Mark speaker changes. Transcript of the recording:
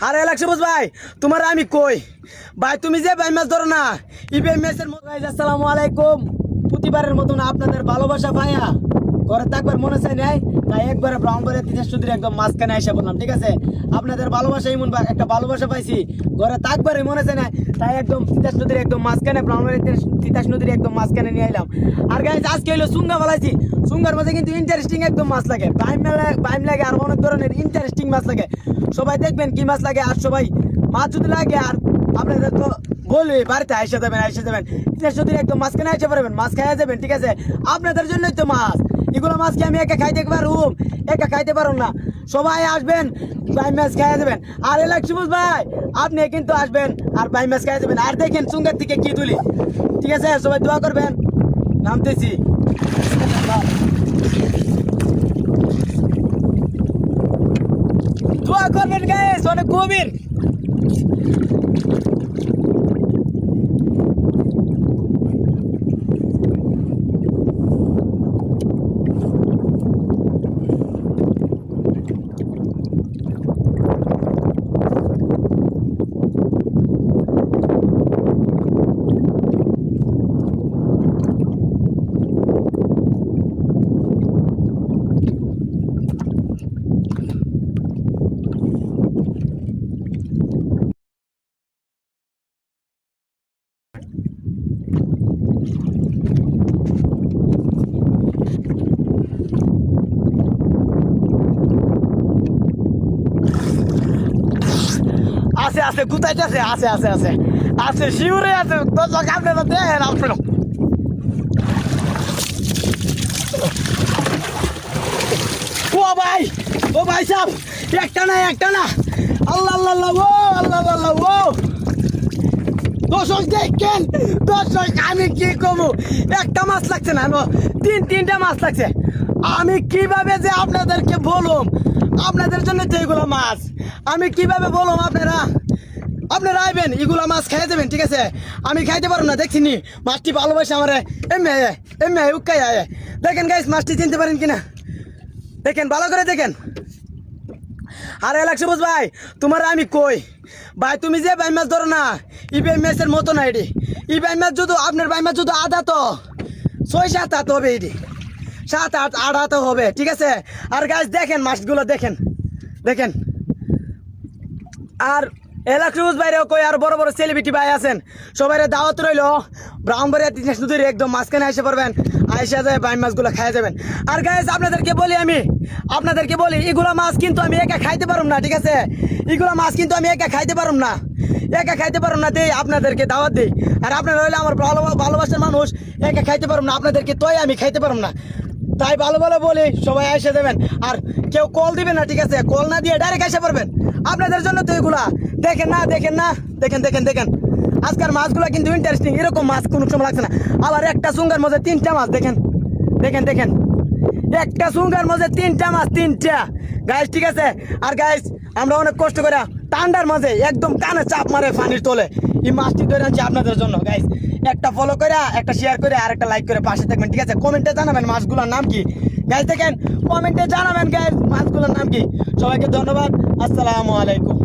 Speaker 1: আরে লাক্সবুজ ভাই তোমার আমি কই ভাই তুমি যে ভাই মাছ ধরো না ইবে মেসের মতো গাইস আসসালামু আলাইকুম প্রতিবারের মতন আপনাদের ভালোবাসা ভাইয়া ঘরে থাকবার মনে চাই নাই তাই একবারে ব্রাহ্মণবাড়িয়া তিতাস নদীর একদম মাঝখানে এসে বললাম ঠিক আছে আপনাদের ভালোবাসা এমন একটা ভালোবাসা পাইছি ঘরে থাকবারই মনে চাই না তাই একদম তিতাস নদীর একদম মাঝখানে ব্রাহ্মণবাড়িয়া তিতাস নদীর একদম মাঝখানে নিয়ে এলাম আর গাইস আজকে হলো সুঙ্গা ফেলাইছি সুঙ্গার মধ্যে কিন্তু ইন্টারেস্টিং একদম মাছ লাগে বাইম লাগে আর অনেক ধরনের ইন্টারেস্টিং মাছ লাগে সবাই দেখবেন কি মাছ লাগে আর সবাই মাছ যদি লাগে আর আপনাদের তো বলি বাড়িতে আইসা যাবেন তিতাস নদীর একদম মাঝখানে আইসা পারবেন মাছ খাইয়া যাবেন ঠিক আছে আপনাদের জন্যই তো মাছ এগুলো মাছ কি আমি একা খাইতে পারুম একা খাইতে পারুম না সবাই আসবেন বাই মাছ খাইয়া যাবেন আর লাক্সবুজ ভাই আপনি কিন্তু আসবেন আর বাই মাছ খাইয়া যাবেন আর দেখেন সুঙ্গার থেকে কি তুলি ঠিক আছে সবাই দোয়া করবেন নামতেছি দোয়া করবেন গাইস অনেক গভীর আছে আছে গুতাইতে আছে শিউরে আছে দর্শক আপনারা দেখেন আপনারা ও ভাই সাহেব একটা না আল্লাহ আল্লাহ ও আল্লাহ ও দর্শক দেখেন দর্শক আমি কি করবো একটা মাছ লাগছে না তিনটা মাছ লাগছে আমি কিভাবে যে আপনাদেরকে বলুম আপনাদের জন্য তো এগুলো মাছ আমি কিভাবে বলুম আপনারা আইবেন এগুলো মাছ খাইয়ে যাবেন ঠিক আছে আমি খাইতে পারবো না দেখছি নি মাছটি ভালোবাসে আমার এমনি উক্কাই আয় দেখেন গাইস মাছটি চিনতে পারেন কিনা দেখেন ভালো করে দেখেন আরে লাক্সবুজ ভাই তোমার আমি কই ভাই তুমি যে ভাই মাছ ধরো না ইবে মেসের মতো না এটি ই ভাই মাছ যদি আপনার ভাই মাছ যদি আধা তো 6-7 হাত হবে এটি 7-8 হাত হবে ঠিক আছে আর গাইস দেখেন মাছগুলো দেখেন আর লাক্সবুজ ভাইরেও কই আর বড় বড় সেলিব্রিটি ভাই আছেন সবাই দাওয়াত রইল ব্রাহ্মণবাড়িয়া তিতাস নদীর একদম মাঝখানে এসে পড়বেন আইসা যায় বাই মাছগুলো খাইয়া যাবেন আর গাইস আপনাদেরকে বলি এগুলো মাছ কিন্তু আমি একা খাইতে পারুম না ঠিক আছে এগুলো মাছ কিন্তু আমি একা খাইতে পারুম না দেই আপনাদেরকে দাওয়াত দিই আর আপনারা হইলে আমার ভালোবাসার মানুষ একা খাইতে পারুম না আপনাদেরকে তোই আমি খাইতে পারুম না তাই ভালো বলি সবাই এসে দেবেন আর কেউ কল দিবেন না ঠিক আছে কল না দিয়ে ডাইরেক্ট এসে পারবেন আপনাদের জন্য তো এগুলা দেখেন না আজকের মাছগুলা কিন্তু ইন্টারেস্টিং এরকম মাছ কোনো সময় লাগছে না আবার একটা সুঙ্গার মধ্যে 3টা মাছ দেখেন একটা সুঙ্গার মধ্যে 3টা মাছ গাইস ঠিক আছে আর গাইস আমরা অনেক কষ্ট করে ঠান্ডার মাঝে একদম কানে চাপ মারে পানির তলে এই মাছটি ধরে আনছি আপনাদের জন্য গাইস একটা ফলো করে একটা শেয়ার করে আর একটা লাইক করে পাশে থাকবেন ঠিক আছে কমেন্টে জানাবেন মাছগুলোর নাম কি গাইস দেখেন কমেন্টে জানাবেন গাইস মাছগুলোর নাম কি সবাইকে ধন্যবাদ আসসালামু আলাইকুম।